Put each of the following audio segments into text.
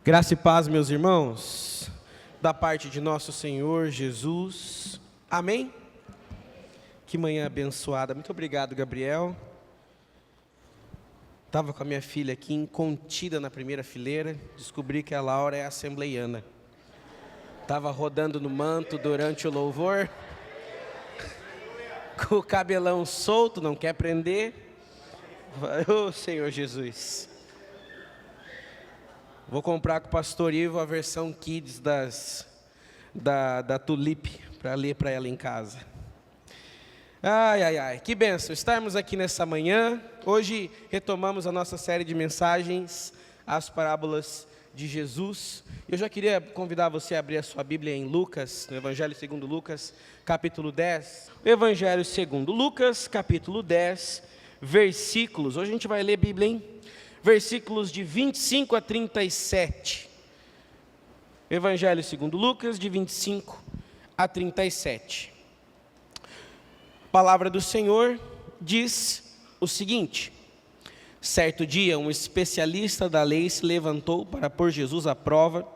Graça e paz, meus irmãos, da parte de nosso Senhor Jesus. Amém? Que manhã abençoada. Muito obrigado, Gabriel. Estava com a minha filha aqui, contida na primeira fileira. Descobri que a Laura é assembleiana. Estava rodando no manto durante o louvor, com o cabelão solto, não quer prender. Ô Senhor Jesus. Vou comprar com o pastor Ivo a versão Kids da Tulip, para ler para ela em casa. Ai, que bênção estarmos aqui nessa manhã. Hoje retomamos a nossa série de mensagens, as parábolas de Jesus. Eu já queria convidar você a abrir a sua Bíblia em Lucas, no Evangelho segundo Lucas, capítulo 10. O Evangelho segundo Lucas, capítulo 10, versículos. Hoje a gente vai ler Bíblia, hein? Versículos de 25 a 37. Evangelho segundo Lucas, de 25 a 37. A palavra do Senhor diz o seguinte: certo dia, um especialista da lei se levantou para pôr Jesus à prova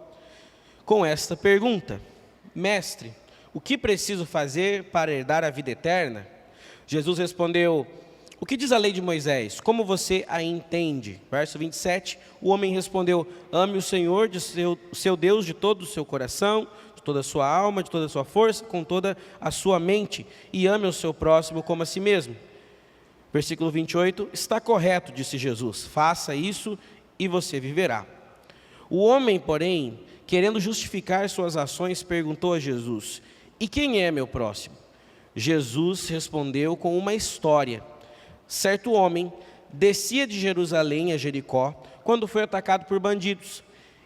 com esta pergunta: Mestre, o que preciso fazer para herdar a vida eterna? Jesus respondeu: o que diz a lei de Moisés? Como você a entende? Verso 27, o homem respondeu: ame o Senhor, seu Deus, de todo o seu coração, de toda a sua alma, de toda a sua força, com toda a sua mente, e ame o seu próximo como a si mesmo. Versículo 28, está correto, disse Jesus, faça isso e você viverá. O homem, porém, querendo justificar suas ações, perguntou a Jesus: e quem é meu próximo? Jesus respondeu com uma história. Certo homem descia de Jerusalém a Jericó, quando foi atacado por bandidos.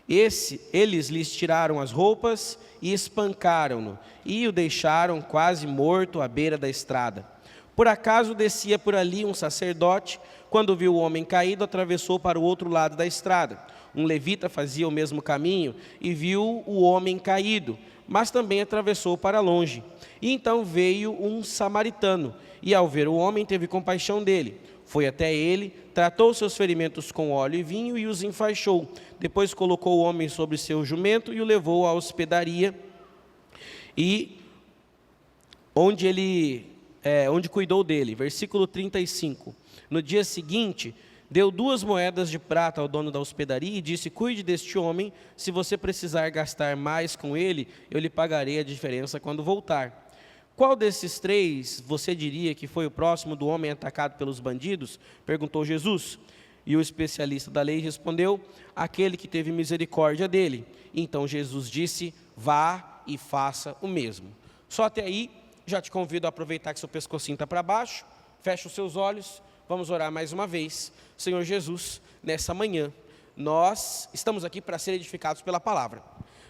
Eles lhes tiraram as roupas e espancaram-no, e o deixaram quase morto à beira da estrada. Por acaso descia por ali um sacerdote, quando viu o homem caído, atravessou para o outro lado da estrada. Um levita fazia o mesmo caminho e viu o homem caído, mas também atravessou para longe. E então veio um samaritano, e ao ver o homem teve compaixão dele. Foi até ele, tratou seus ferimentos com óleo e vinho e os enfaixou. Depois colocou o homem sobre seu jumento e o levou à hospedaria, e onde cuidou dele. Versículo 35. No dia seguinte, deu 2 moedas de prata ao dono da hospedaria e disse: cuide deste homem, se você precisar gastar mais com ele, eu lhe pagarei a diferença quando voltar. Qual desses 3 você diria que foi o próximo do homem atacado pelos bandidos? Perguntou Jesus. E o especialista da lei respondeu: aquele que teve misericórdia dele. Então Jesus disse: vá e faça o mesmo. Só até aí. Já te convido a aproveitar que seu pescocinho está para baixo, fecha os seus olhos, vamos orar mais uma vez. Senhor Jesus, nessa manhã, nós estamos aqui para ser edificados pela palavra.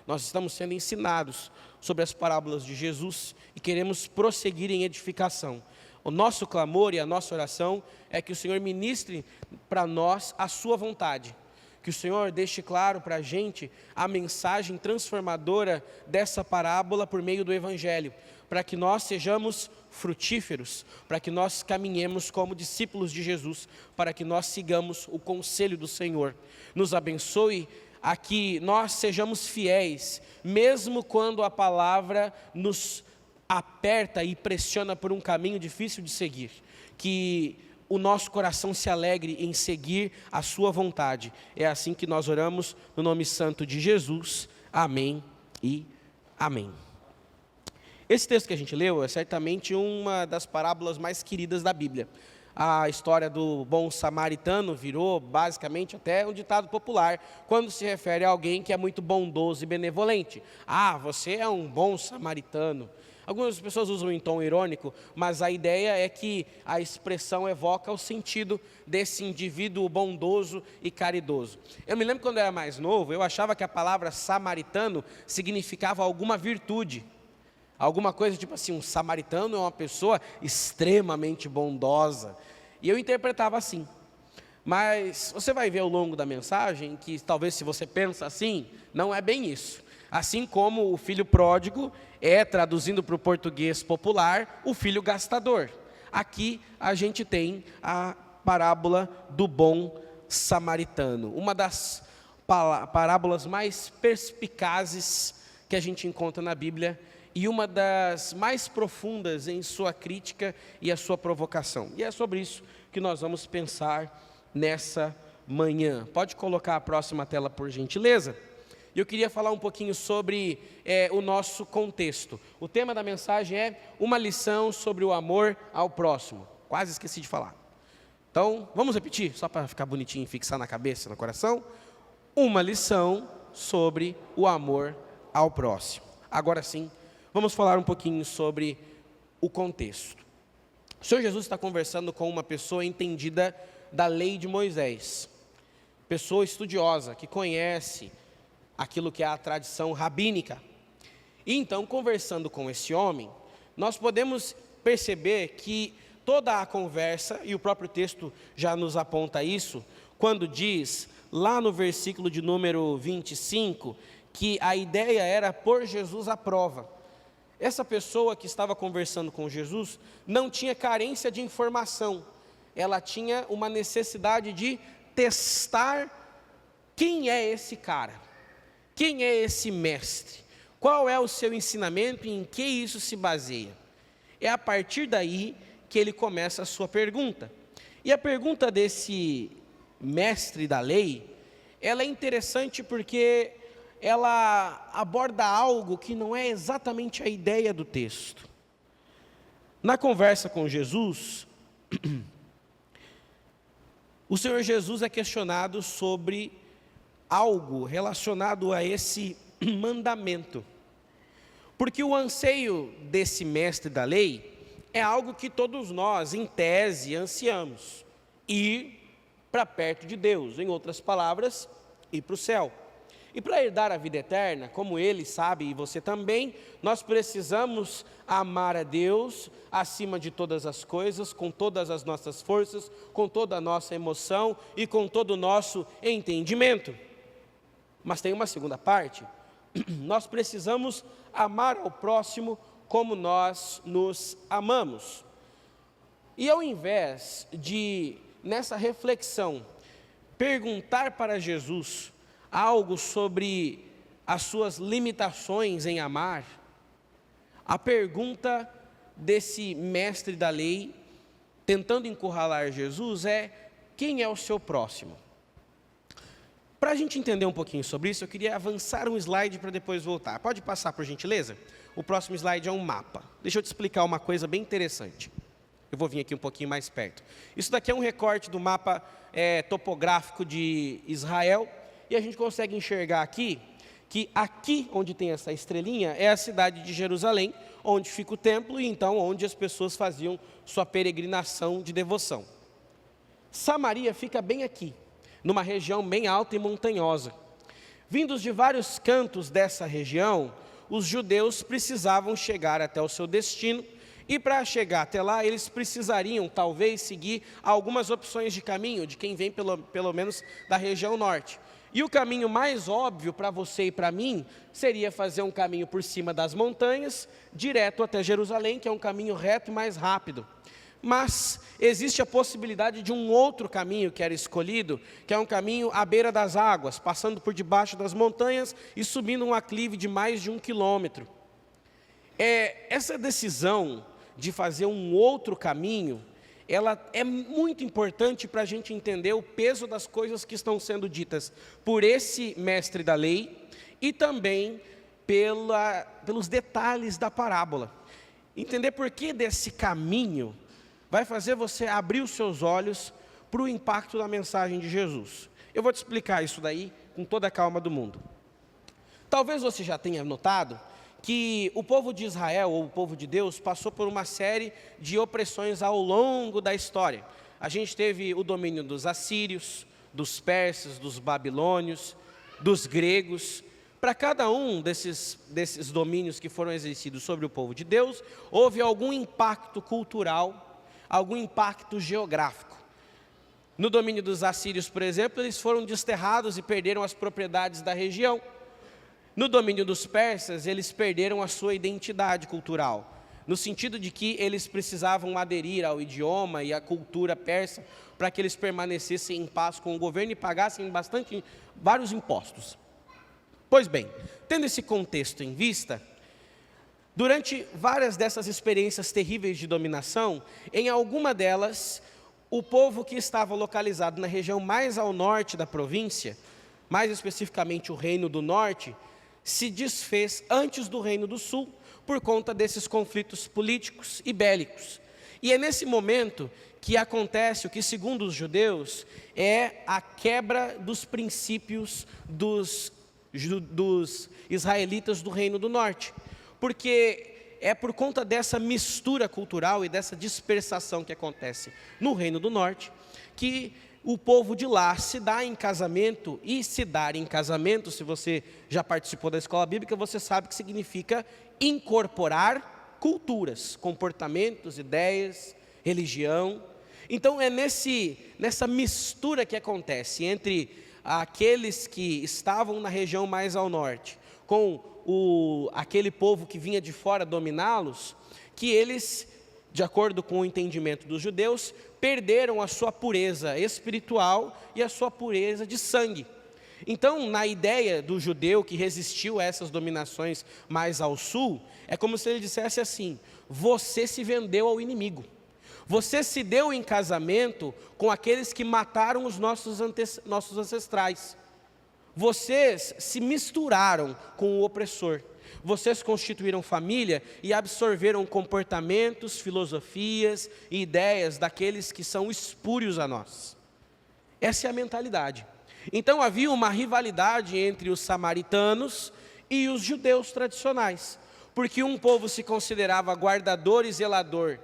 Nós estamos sendo ensinados sobre as parábolas de Jesus e queremos prosseguir em edificação. O nosso clamor e a nossa oração é que o Senhor ministre para nós a sua vontade. Que o Senhor deixe claro para a gente a mensagem transformadora dessa parábola por meio do Evangelho, para que nós sejamos frutíferos, para que nós caminhemos como discípulos de Jesus, para que nós sigamos o conselho do Senhor. Nos abençoe a que nós sejamos fiéis, mesmo quando a palavra nos aperta e pressiona por um caminho difícil de seguir. Que o nosso coração se alegre em seguir a sua vontade. É assim que nós oramos, no nome santo de Jesus. Amém e amém. Esse texto que a gente leu é certamente uma das parábolas mais queridas da Bíblia. A história do bom samaritano virou basicamente até um ditado popular, quando se refere a alguém que é muito bondoso e benevolente. Ah, você é um bom samaritano. Algumas pessoas usam em tom irônico, mas a ideia é que a expressão evoca o sentido desse indivíduo bondoso e caridoso. Eu me lembro quando eu era mais novo, eu achava que a palavra samaritano significava alguma virtude. Alguma coisa tipo assim, um samaritano é uma pessoa extremamente bondosa. E eu interpretava assim. Mas você vai ver ao longo da mensagem que talvez se você pensa assim, não é bem isso. Assim como o filho pródigo é, traduzindo para o português popular, o filho gastador. Aqui a gente tem a parábola do bom samaritano. Uma das parábolas mais perspicazes que a gente encontra na Bíblia e uma das mais profundas em sua crítica e a sua provocação. E é sobre isso que nós vamos pensar nessa manhã. Pode colocar a próxima tela, por gentileza? Eu queria falar um pouquinho sobre o nosso contexto. O tema da mensagem é uma lição sobre o amor ao próximo. Quase esqueci de falar. Então, vamos repetir, só para ficar bonitinho e fixar na cabeça, no coração. Uma lição sobre o amor ao próximo. Agora sim, vamos falar um pouquinho sobre o contexto. O Senhor Jesus está conversando com uma pessoa entendida da lei de Moisés. Pessoa estudiosa, que conhece aquilo que é a tradição rabínica. E então, conversando com esse homem, nós podemos perceber que toda a conversa, e o próprio texto já nos aponta isso, quando diz, lá no versículo de número 25, que a ideia era pôr Jesus à prova. Essa pessoa que estava conversando com Jesus não tinha carência de informação, ela tinha uma necessidade de testar quem é esse cara, quem é esse mestre, qual é o seu ensinamento e em que isso se baseia. É a partir daí que ele começa a sua pergunta. E a pergunta desse mestre da lei, ela é interessante porque ela aborda algo que não é exatamente a ideia do texto. Na conversa com Jesus, o Senhor Jesus é questionado sobre algo relacionado a esse mandamento. Porque o anseio desse mestre da lei é algo que todos nós, em tese, ansiamos. Ir para perto de Deus, em outras palavras, ir para o céu. E para herdar a vida eterna, como ele sabe e você também, nós precisamos amar a Deus acima de todas as coisas, com todas as nossas forças, com toda a nossa emoção e com todo o nosso entendimento. Mas tem uma segunda parte, nós precisamos amar ao próximo como nós nos amamos. E ao invés de, nessa reflexão, perguntar para Jesus algo sobre as suas limitações em amar, a pergunta desse mestre da lei, tentando encurralar Jesus, é: quem é o seu próximo? Para a gente entender um pouquinho sobre isso, eu queria avançar um slide para depois voltar. Pode passar, por gentileza? O próximo slide é um mapa. Deixa eu te explicar uma coisa bem interessante. Eu vou vir aqui um pouquinho mais perto. Isso daqui é um recorte do mapa topográfico de Israel. E a gente consegue enxergar aqui, que aqui onde tem essa estrelinha, é a cidade de Jerusalém, onde fica o templo e então onde as pessoas faziam sua peregrinação de devoção. Samaria fica bem aqui, numa região bem alta e montanhosa. Vindos de vários cantos dessa região, os judeus precisavam chegar até o seu destino, e para chegar até lá, eles precisariam talvez seguir algumas opções de caminho, de quem vem pelo menos da região norte. E o caminho mais óbvio para você e para mim seria fazer um caminho por cima das montanhas, direto até Jerusalém, que é um caminho reto e mais rápido. Mas existe a possibilidade de um outro caminho que era escolhido, que é um caminho à beira das águas, passando por debaixo das montanhas e subindo um aclive de mais de 1 quilômetro. Essa decisão de fazer um outro caminho, ela é muito importante para a gente entender o peso das coisas que estão sendo ditas por esse mestre da lei e também pelos detalhes da parábola. Entender por que desse caminho vai fazer você abrir os seus olhos para o impacto da mensagem de Jesus. Eu vou te explicar isso daí com toda a calma do mundo. Talvez você já tenha notado que o povo de Israel, ou o povo de Deus, passou por uma série de opressões ao longo da história. A gente teve o domínio dos assírios, dos persas, dos babilônios, dos gregos. Para cada um desses domínios que foram exercidos sobre o povo de Deus, houve algum impacto cultural, algum impacto geográfico. No domínio dos assírios, por exemplo, eles foram desterrados e perderam as propriedades da região. No domínio dos persas, eles perderam a sua identidade cultural. no sentido de que eles precisavam aderir ao idioma e à cultura persa para que eles permanecessem em paz com o governo e pagassem vários impostos. Pois bem, tendo esse contexto em vista, durante várias dessas experiências terríveis de dominação, em alguma delas, o povo que estava localizado na região mais ao norte da província, mais especificamente o Reino do Norte, se desfez antes do Reino do Sul, por conta desses conflitos políticos e bélicos. E é nesse momento que acontece o que, segundo os judeus, é a quebra dos princípios dos israelitas do Reino do Norte. Porque é por conta dessa mistura cultural e dessa dispersação que acontece no Reino do Norte, que o povo de lá se dá em casamento, e se dar em casamento, se você já participou da escola bíblica, você sabe que significa incorporar culturas, comportamentos, ideias, religião. Então é nessa mistura que acontece entre aqueles que estavam na região mais ao norte, com aquele povo que vinha de fora dominá-los, que eles, de acordo com o entendimento dos judeus, perderam a sua pureza espiritual e a sua pureza de sangue. Então, na ideia do judeu que resistiu a essas dominações mais ao sul, é como se ele dissesse assim: você se vendeu ao inimigo, você se deu em casamento com aqueles que mataram os nossos ancestrais, vocês se misturaram com o opressor, vocês constituíram família e absorveram comportamentos, filosofias e ideias daqueles que são espúrios a nós. Essa é a mentalidade. Então havia uma rivalidade entre os samaritanos e os judeus tradicionais, porque um povo se considerava guardador e zelador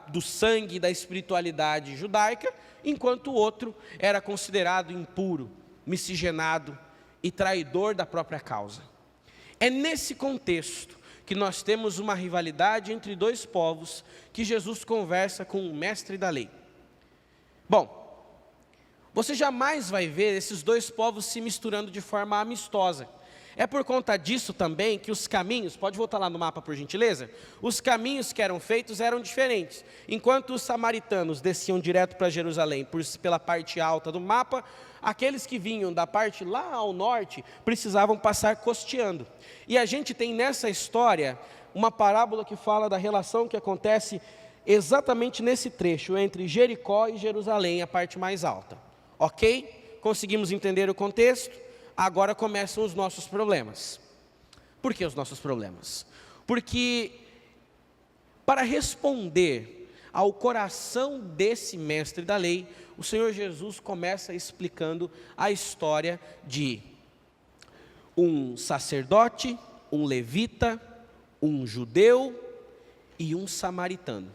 do sangue e da espiritualidade judaica, enquanto o outro era considerado impuro, miscigenado e traidor da própria causa. É nesse contexto que nós temos uma rivalidade entre dois povos que Jesus conversa com o mestre da lei. Bom, você jamais vai ver esses dois povos se misturando de forma amistosa. É por conta disso também que os caminhos, pode voltar lá no mapa por gentileza? Os caminhos que eram feitos eram diferentes. Enquanto os samaritanos desciam direto para Jerusalém pela parte alta do mapa, aqueles que vinham da parte lá ao norte precisavam passar costeando. E a gente tem nessa história uma parábola que fala da relação que acontece exatamente nesse trecho, entre Jericó e Jerusalém, a parte mais alta. Ok? Conseguimos entender o contexto? Agora começam os nossos problemas. Por que os nossos problemas? Porque para responder ao coração desse mestre da lei, o Senhor Jesus começa explicando a história de um sacerdote, um levita, um judeu e um samaritano.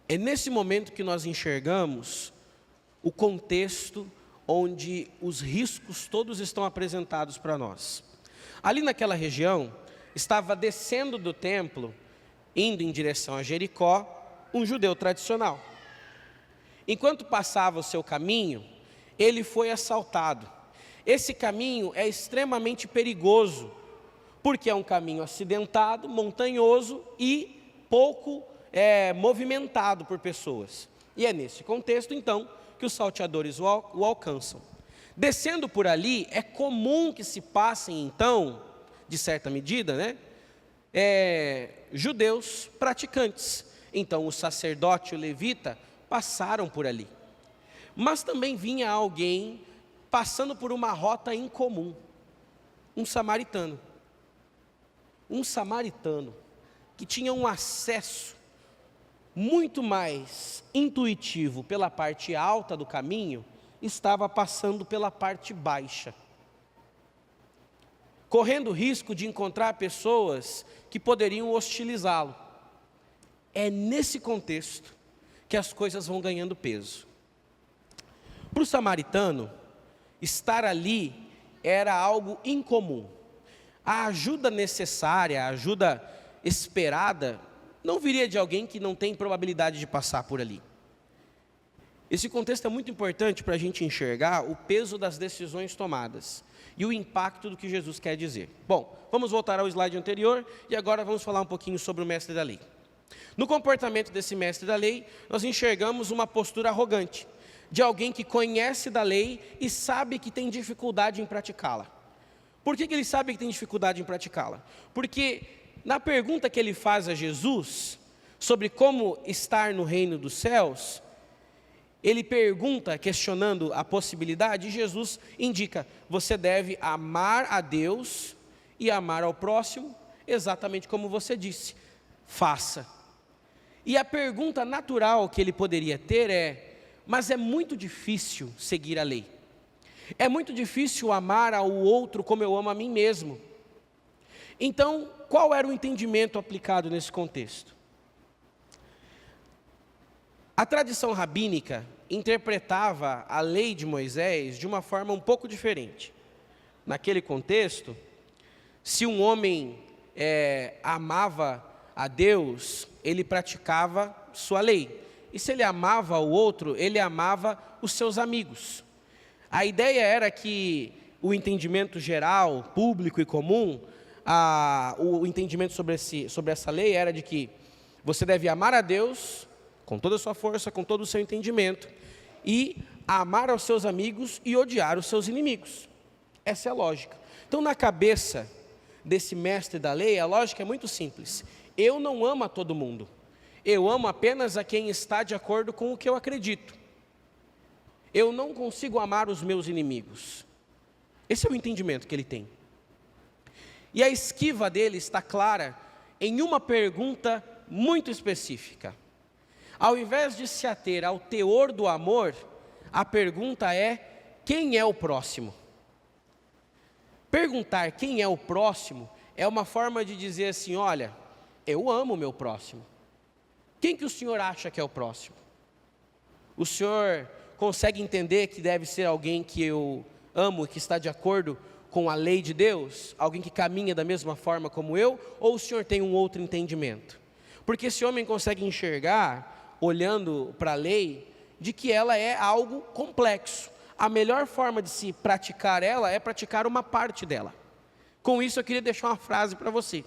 É nesse momento que nós enxergamos o contexto onde os riscos todos estão apresentados para nós. Ali naquela região, estava descendo do templo, indo em direção a Jericó, um judeu tradicional. Enquanto passava o seu caminho, ele foi assaltado. Esse caminho é extremamente perigoso, porque é um caminho acidentado, montanhoso e pouco movimentado por pessoas. E é nesse contexto, então, que os salteadores o alcançam. Descendo por ali, é comum que se passem, então, de certa medida, judeus praticantes. Então, o sacerdote e o levita passaram por ali. Mas também vinha alguém passando por uma rota incomum, um samaritano. Um samaritano que tinha um acesso muito mais intuitivo pela parte alta do caminho, estava passando pela parte baixa, correndo o risco de encontrar pessoas que poderiam hostilizá-lo. É nesse contexto que as coisas vão ganhando peso. Para o samaritano, estar ali era algo incomum. A ajuda necessária, a ajuda esperada, não viria de alguém que não tem probabilidade de passar por ali. Esse contexto é muito importante para a gente enxergar o peso das decisões tomadas e o impacto do que Jesus quer dizer. Bom, vamos voltar ao slide anterior e agora vamos falar um pouquinho sobre o mestre da lei. No comportamento desse mestre da lei, nós enxergamos uma postura arrogante, de alguém que conhece da lei e sabe que tem dificuldade em praticá-la. Por que ele sabe que tem dificuldade em praticá-la? Porque na pergunta que ele faz a Jesus, sobre como estar no reino dos céus, ele pergunta, questionando a possibilidade, e Jesus indica, você deve amar a Deus e amar ao próximo, exatamente como você disse, faça. E a pergunta natural que ele poderia ter é, mas é muito difícil seguir a lei. É muito difícil amar ao outro como eu amo a mim mesmo. Então, qual era o entendimento aplicado nesse contexto? A tradição rabínica interpretava a lei de Moisés de uma forma um pouco diferente. Naquele contexto, se um homem amava a Deus, ele praticava sua lei. E se ele amava o outro, ele amava os seus amigos. A ideia era que o entendimento geral, público e comum, o entendimento sobre essa lei era de que você deve amar a Deus com toda a sua força, com todo o seu entendimento, e amar aos seus amigos e odiar os seus inimigos. Essa é a lógica. Então, na cabeça desse mestre da lei, a lógica é muito simples. Eu não amo a todo mundo. Eu amo apenas a quem está de acordo com o que eu acredito. Eu não consigo amar os meus inimigos. Esse é o entendimento que ele tem. E a esquiva dele está clara em uma pergunta muito específica. Ao invés de se ater ao teor do amor, a pergunta é, quem é o próximo? Perguntar quem é o próximo é uma forma de dizer assim, olha, eu amo o meu próximo. Quem que o senhor acha que é o próximo? O senhor consegue entender que deve ser alguém que eu amo e que está de acordo com a lei de Deus? Alguém que caminha da mesma forma como eu? Ou o senhor tem um outro entendimento? Porque esse homem consegue enxergar, olhando para a lei, de que ela é algo complexo. A melhor forma de se praticar ela é praticar uma parte dela. Com isso eu queria deixar uma frase para você.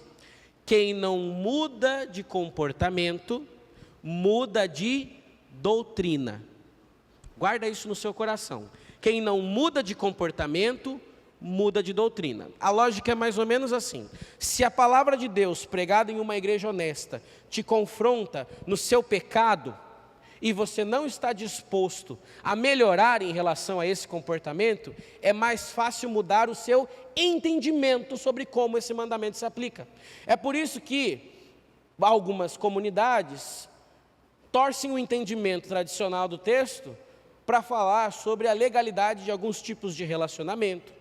Quem não muda de comportamento, muda de doutrina. Guarda isso no seu coração. Quem não muda de comportamento, muda de doutrina. A lógica é mais ou menos assim. Se a palavra de Deus, pregada em uma igreja honesta, te confronta no seu pecado, e você não está disposto a melhorar em relação a esse comportamento, é mais fácil mudar o seu entendimento sobre como esse mandamento se aplica. É por isso que algumas comunidades torcem o entendimento tradicional do texto para falar sobre a legalidade de alguns tipos de relacionamento,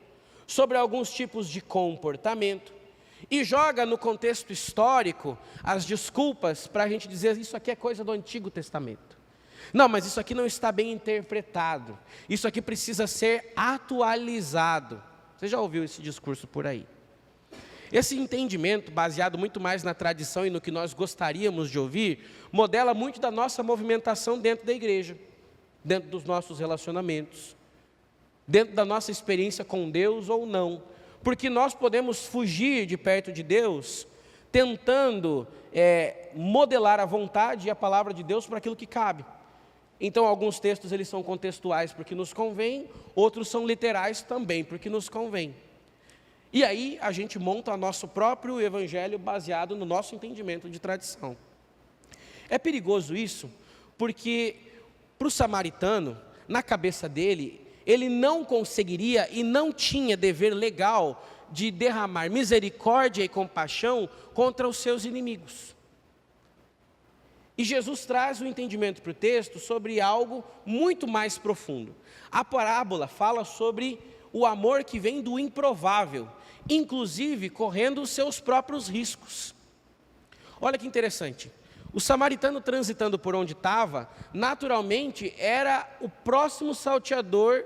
sobre alguns tipos de comportamento, e joga no contexto histórico as desculpas para a gente dizer isso aqui é coisa do Antigo Testamento. Não, mas isso aqui não está bem interpretado. Isso aqui precisa ser atualizado. Você já ouviu esse discurso por aí? Esse entendimento, baseado muito mais na tradição e no que nós gostaríamos de ouvir, modela muito da nossa movimentação dentro da igreja, dentro dos nossos relacionamentos, dentro da nossa experiência com Deus ou não. Porque nós podemos fugir de perto de Deus, tentando modelar a vontade e a palavra de Deus para aquilo que cabe. Então, alguns textos eles são contextuais porque nos convém, outros são literais também porque nos convém. E aí, a gente monta o nosso próprio evangelho baseado no nosso entendimento de tradição. É perigoso isso, porque para o samaritano, na cabeça dele, ele não conseguiria e não tinha dever legal de derramar misericórdia e compaixão contra os seus inimigos. E Jesus traz o entendimento para o texto sobre algo muito mais profundo. A parábola fala sobre o amor que vem do improvável, inclusive correndo os seus próprios riscos. Olha que interessante. O samaritano transitando por onde estava, naturalmente era o próximo salteador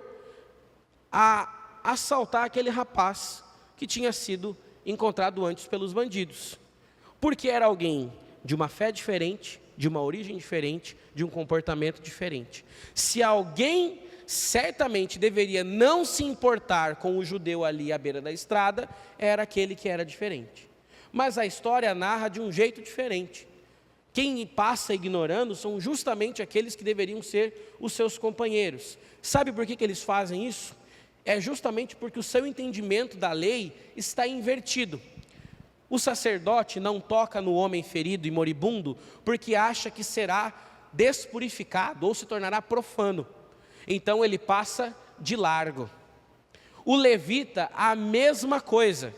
a assaltar aquele rapaz que tinha sido encontrado antes pelos bandidos. Porque era alguém de uma fé diferente, de uma origem diferente, de um comportamento diferente. Se alguém certamente deveria não se importar com o judeu ali à beira da estrada, era aquele que era diferente. Mas a história narra de um jeito diferente. Quem passa ignorando são justamente aqueles que deveriam ser os seus companheiros. Sabe por que eles fazem isso? É justamente porque o seu entendimento da lei está invertido. O sacerdote não toca no homem ferido e moribundo porque acha que será despurificado ou se tornará profano. Então ele passa de largo. O levita, a mesma coisa.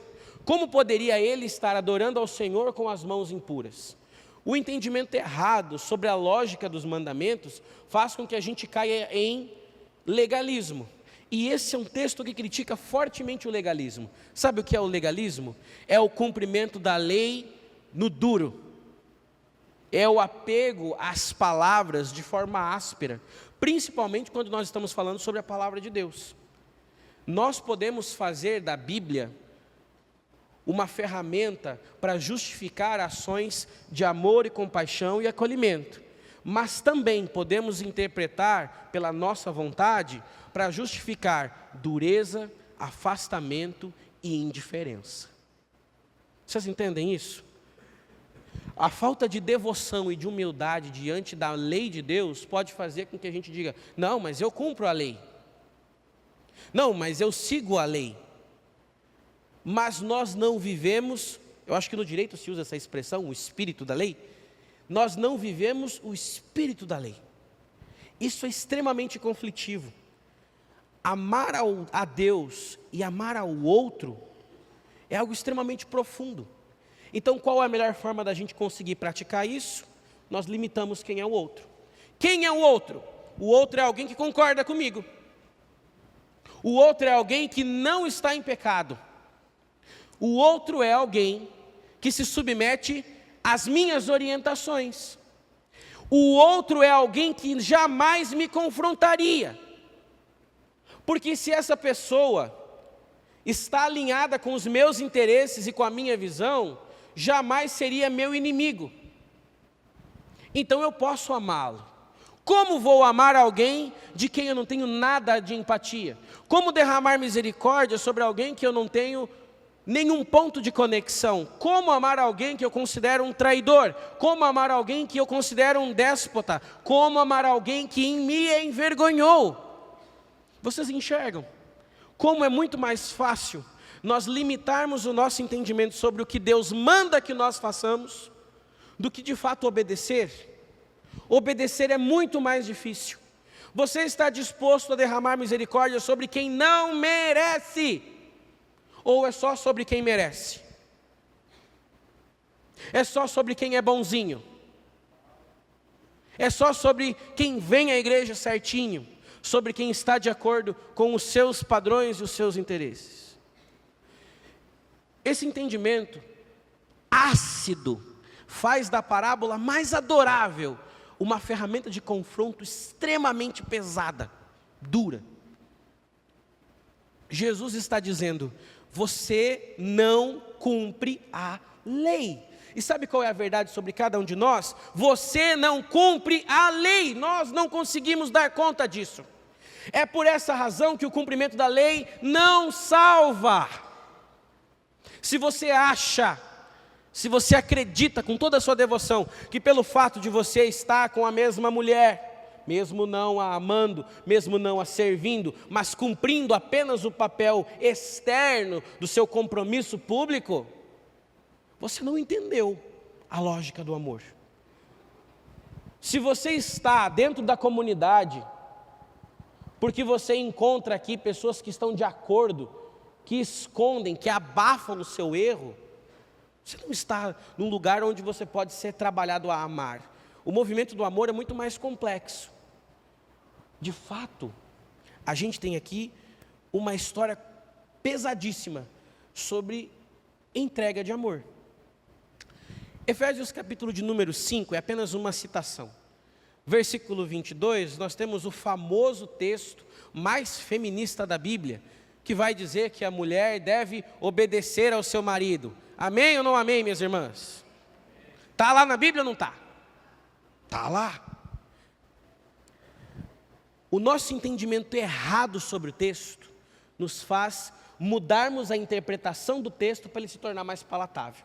Como poderia ele estar adorando ao Senhor com as mãos impuras? O entendimento errado sobre a lógica dos mandamentos faz com que a gente caia em legalismo. E esse é um texto que critica fortemente o legalismo. Sabe o que é o legalismo? É o cumprimento da lei no duro. É o apego às palavras de forma áspera, principalmente quando nós estamos falando sobre a palavra de Deus. Nós podemos fazer da Bíblia uma ferramenta para justificar ações de amor e compaixão e acolhimento, mas também podemos interpretar pela nossa vontade para justificar dureza, afastamento e indiferença. Vocês entendem isso? A falta de devoção e de humildade diante da lei de Deus pode fazer com que a gente diga: não, mas eu cumpro a lei. Não, mas eu sigo a lei. Mas nós não vivemos, eu acho que no direito se usa essa expressão, o espírito da lei. Nós não vivemos o espírito da lei. Isso é extremamente conflitivo. Amar a Deus e amar ao outro é algo extremamente profundo. Então, qual é a melhor forma da gente conseguir praticar isso? Nós limitamos quem é o outro. Quem é o outro? O outro é alguém que concorda comigo. O outro é alguém que não está em pecado. O outro é alguém que se submete às minhas orientações. O outro é alguém que jamais me confrontaria. Porque se essa pessoa está alinhada com os meus interesses e com a minha visão, jamais seria meu inimigo. Então eu posso amá-lo. Como vou amar alguém de quem eu não tenho nada de empatia? Como derramar misericórdia sobre alguém que eu não tenho nenhum ponto de conexão? Como amar alguém que eu considero um traidor? Como amar alguém que eu considero um déspota? Como amar alguém que me envergonhou? Vocês enxergam como é muito mais fácil nós limitarmos o nosso entendimento sobre o que Deus manda que nós façamos, do que de fato obedecer? Obedecer é muito mais difícil. Você está disposto a derramar misericórdia sobre quem não merece? Ou é só sobre quem merece? É só sobre quem é bonzinho? É só sobre quem vem à igreja certinho? Sobre quem está de acordo com os seus padrões e os seus interesses? Esse entendimento ácido faz da parábola mais adorável uma ferramenta de confronto extremamente pesada, dura. Jesus está dizendo: você não cumpre a lei. E sabe qual é a verdade sobre cada um de nós? Você não cumpre a lei. Nós não conseguimos dar conta disso. É por essa razão que o cumprimento da lei não salva. Se você acha, se você acredita com toda a sua devoção que pelo fato de você estar com a mesma mulher, mesmo não a amando, mesmo não a servindo, mas cumprindo apenas o papel externo do seu compromisso público, você não entendeu a lógica do amor. Se você está dentro da comunidade, porque você encontra aqui pessoas que estão de acordo, que escondem, que abafam o seu erro, você não está num lugar onde você pode ser trabalhado a amar. O movimento do amor é muito mais complexo. De fato, a gente tem aqui uma história pesadíssima sobre entrega de amor. Efésios capítulo de número 5 é apenas uma citação. Versículo 22, nós temos o famoso texto mais feminista da Bíblia, que vai dizer que a mulher deve obedecer ao seu marido. Amém ou não amém, minhas irmãs? Está lá na Bíblia ou não está? Está lá. O nosso entendimento errado sobre o texto nos faz mudarmos a interpretação do texto para ele se tornar mais palatável.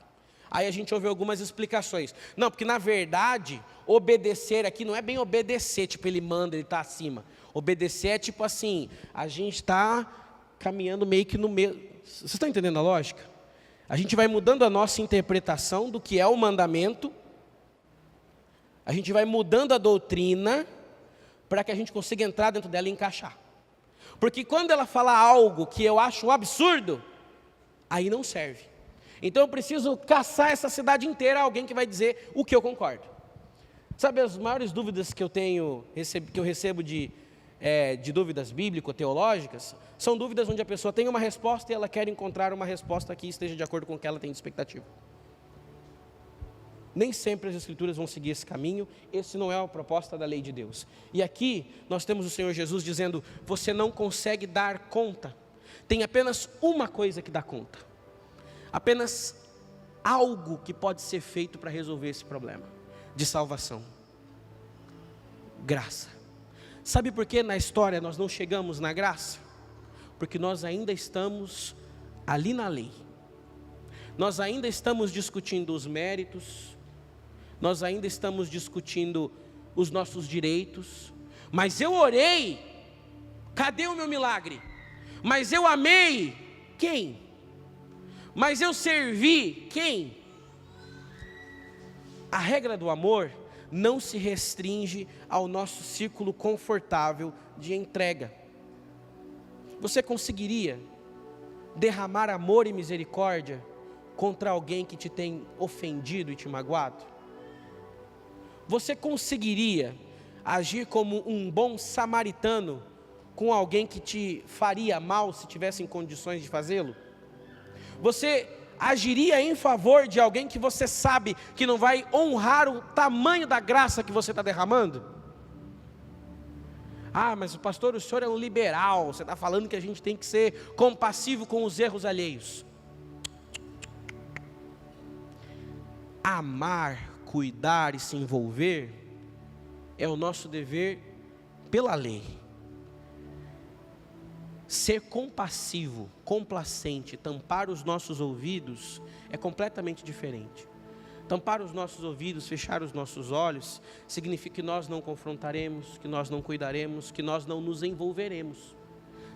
Aí a gente ouve algumas explicações. Não, porque na verdade, obedecer aqui não é bem obedecer, tipo ele manda, ele está acima. Obedecer é tipo assim, a gente está caminhando meio que no meio. Vocês estão entendendo a lógica? A gente vai mudando a nossa interpretação do que é o mandamento, a gente vai mudando a doutrina, para que a gente consiga entrar dentro dela e encaixar. Porque quando ela fala algo que eu acho um absurdo, aí não serve. Então eu preciso caçar essa cidade inteira alguém que vai dizer o que eu concordo. Sabe as maiores dúvidas que eu tenho, que eu recebo de dúvidas bíblico-teológicas, são dúvidas onde a pessoa tem uma resposta e ela quer encontrar uma resposta que esteja de acordo com o que ela tem de expectativa. Nem sempre as Escrituras vão seguir esse caminho, esse não é a proposta da lei de Deus. E aqui nós temos o Senhor Jesus dizendo, você não consegue dar conta, tem apenas uma coisa que dá conta, apenas algo que pode ser feito para resolver esse problema, de salvação, graça. Sabe por que na história nós não chegamos na graça? Porque nós ainda estamos ali na lei, nós ainda estamos discutindo os méritos, nós ainda estamos discutindo os nossos direitos, mas eu orei, cadê o meu milagre? Mas eu amei, quem? Mas eu servi, quem? A regra do amor não se restringe ao nosso círculo confortável de entrega. Você conseguiria derramar amor e misericórdia contra alguém que te tem ofendido e te magoado? Você conseguiria agir como um bom samaritano com alguém que te faria mal se tivesse em condições de fazê-lo? Você agiria em favor de alguém que você sabe que não vai honrar o tamanho da graça que você está derramando? Ah, mas pastor, o senhor é um liberal, você está falando que a gente tem que ser compassivo com os erros alheios. Amar, cuidar e se envolver é o nosso dever pela lei. Ser compassivo, complacente, tampar os nossos ouvidos é completamente diferente. Tampar os nossos ouvidos, fechar os nossos olhos, significa que nós não confrontaremos, que nós não cuidaremos, que nós não nos envolveremos.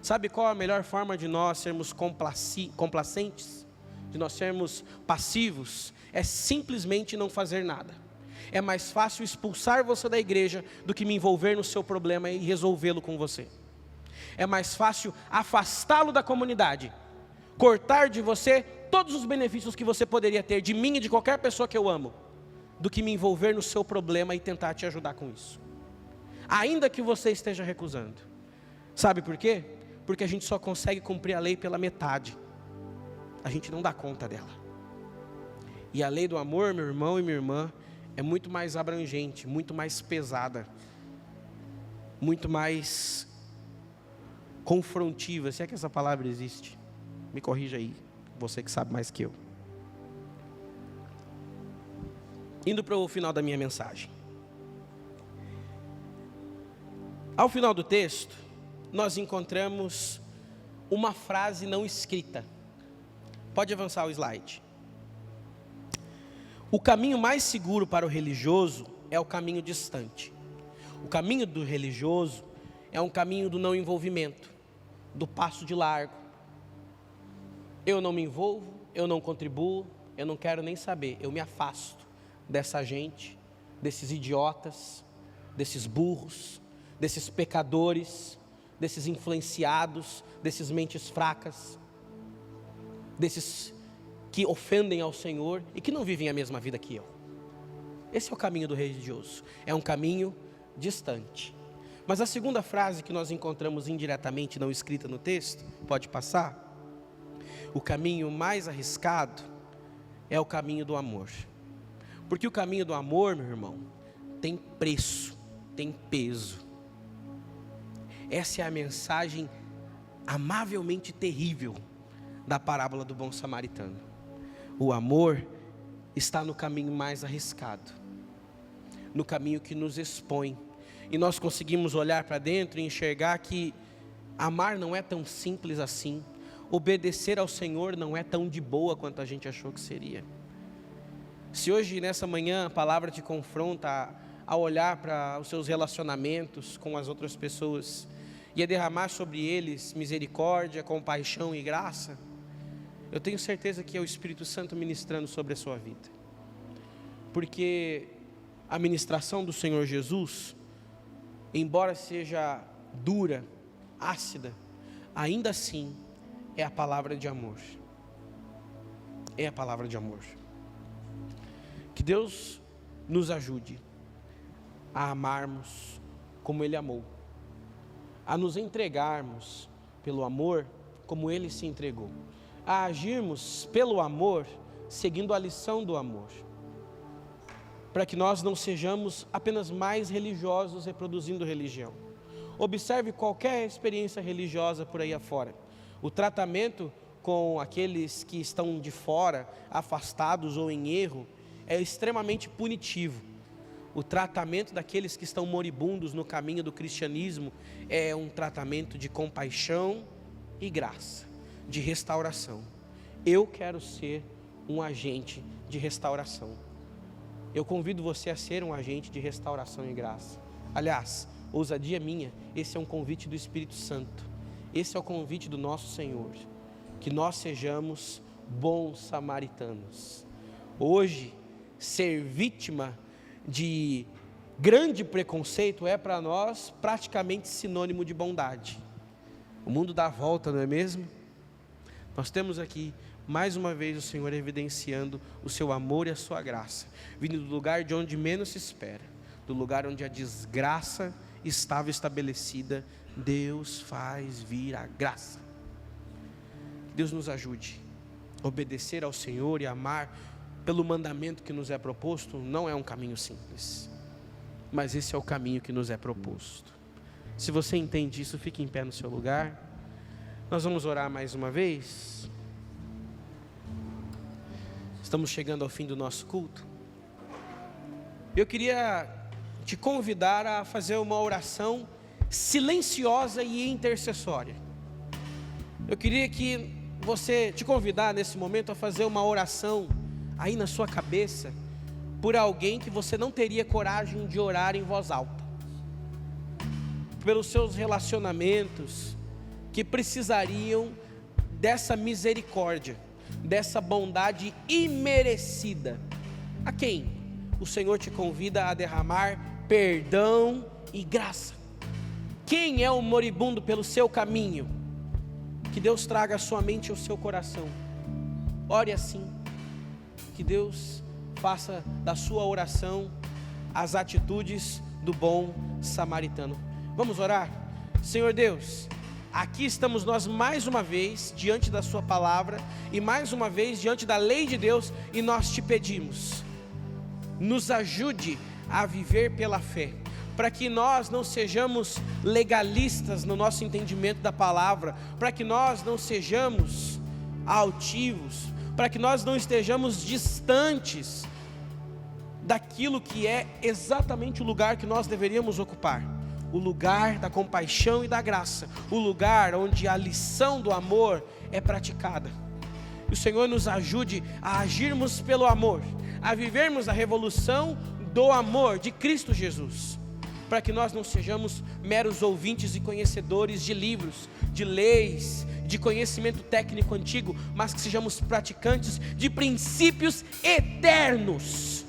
Sabe qual a melhor forma de nós sermos complacentes? De nós sermos passivos? É simplesmente não fazer nada. É mais fácil expulsar você da igreja do que me envolver no seu problema e resolvê-lo com você. É mais fácil afastá-lo da comunidade, cortar de você todos os benefícios que você poderia ter de mim e de qualquer pessoa que eu amo, do que me envolver no seu problema e tentar te ajudar com isso, ainda que você esteja recusando. Sabe por quê? Porque a gente só consegue cumprir a lei pela metade, a gente não dá conta dela. E a lei do amor, meu irmão e minha irmã, é muito mais abrangente, muito mais pesada, muito mais confrontiva, se é que essa palavra existe. Me corrija aí, você que sabe mais que eu. Indo para o final da minha mensagem. Ao final do texto, nós encontramos uma frase não escrita. Pode avançar o slide. O caminho mais seguro para o religioso é o caminho distante. O caminho do religioso é um caminho do não envolvimento, do passo de largo. Eu não me envolvo, eu não contribuo, eu não quero nem saber, eu me afasto dessa gente, desses idiotas, desses burros, desses pecadores, desses influenciados, desses mentes fracas, desses que ofendem ao Senhor e que não vivem a mesma vida que eu. Esse é o caminho do religioso, é um caminho distante. Mas a segunda frase que nós encontramos indiretamente, não escrita no texto, pode passar. O caminho mais arriscado é o caminho do amor. Porque o caminho do amor, meu irmão, tem preço, tem peso. Essa é a mensagem amavelmente terrível da parábola do bom samaritano. O amor está no caminho mais arriscado. no caminho que nos expõe. E nós conseguimos olhar para dentro e enxergar que amar não é tão simples assim. Obedecer ao Senhor não é tão de boa quanto a gente achou que seria. Se hoje, nessa manhã, a palavra te confronta a olhar para os seus relacionamentos com as outras pessoas e a derramar sobre eles misericórdia, compaixão e graça, eu tenho certeza que é o Espírito Santo ministrando sobre a sua vida. Porque a ministração do Senhor Jesus, embora seja dura, ácida, ainda assim é a palavra de amor. É a palavra de amor. Que Deus nos ajude a amarmos como Ele amou, a nos entregarmos pelo amor como Ele se entregou, a agirmos pelo amor, seguindo a lição do amor, para que nós não sejamos apenas mais religiosos reproduzindo religião. Observe qualquer experiência religiosa por aí afora. O tratamento com aqueles que estão de fora, afastados ou em erro, é extremamente punitivo. O tratamento daqueles que estão moribundos no caminho do cristianismo é um tratamento de compaixão e graça, de restauração. Eu quero ser um agente de restauração. Eu convido você a ser um agente de restauração e graça. Aliás, ousadia minha, esse é um convite do Espírito Santo. Esse é o convite do nosso Senhor. Que nós sejamos bons samaritanos. Hoje, ser vítima de grande preconceito é para nós praticamente sinônimo de bondade. O mundo dá a volta, não é mesmo? Nós temos aqui mais uma vez o Senhor evidenciando o seu amor e a sua graça, vindo do lugar de onde menos se espera, do lugar onde a desgraça estava estabelecida. Deus faz vir a graça. Que Deus nos ajude a obedecer ao Senhor e amar pelo mandamento que nos é proposto. Não é um caminho simples, mas esse é o caminho que nos é proposto. Se você entende isso, fique em pé no seu lugar. Nós vamos orar mais uma vez. Estamos chegando ao fim do nosso culto. Eu queria te convidar a fazer uma oração silenciosa e intercessória. Eu queria te convidar nesse momento a fazer uma oração aí na sua cabeça, por alguém que você não teria coragem de orar em voz alta, pelos seus relacionamentos, que precisariam dessa misericórdia, dessa bondade imerecida. A quem o Senhor te convida a derramar perdão e graça? Quem é o moribundo pelo seu caminho? Que Deus traga a sua mente e o seu coração. Ore assim. Que Deus faça da sua oração as atitudes do bom samaritano. Vamos orar? Senhor Deus, aqui estamos nós mais uma vez diante da sua palavra e mais uma vez diante da lei de Deus, e nós te pedimos, nos ajude a viver pela fé, para que nós não sejamos legalistas no nosso entendimento da palavra, para que nós não sejamos altivos, para que nós não estejamos distantes daquilo que é exatamente o lugar que nós deveríamos ocupar, o lugar da compaixão e da graça, o lugar onde a lição do amor é praticada. Que o Senhor nos ajude a agirmos pelo amor, a vivermos a revolução do amor de Cristo Jesus, para que nós não sejamos meros ouvintes e conhecedores de livros, de leis, de conhecimento técnico antigo, mas que sejamos praticantes de princípios eternos.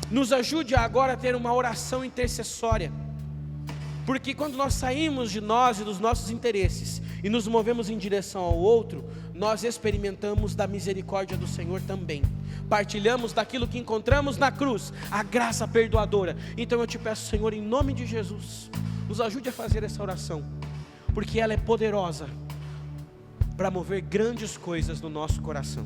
Nos ajude agora a ter uma oração intercessória, porque quando nós saímos de nós e dos nossos interesses e nos movemos em direção ao outro, nós experimentamos da misericórdia do Senhor também, partilhamos daquilo que encontramos na cruz, a graça perdoadora. Então eu te peço, Senhor, em nome de Jesus, nos ajude a fazer essa oração, porque ela é poderosa para mover grandes coisas no nosso coração.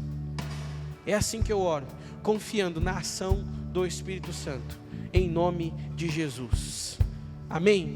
É assim que eu oro, confiando na ação do Espírito Santo, em nome de Jesus. Amém.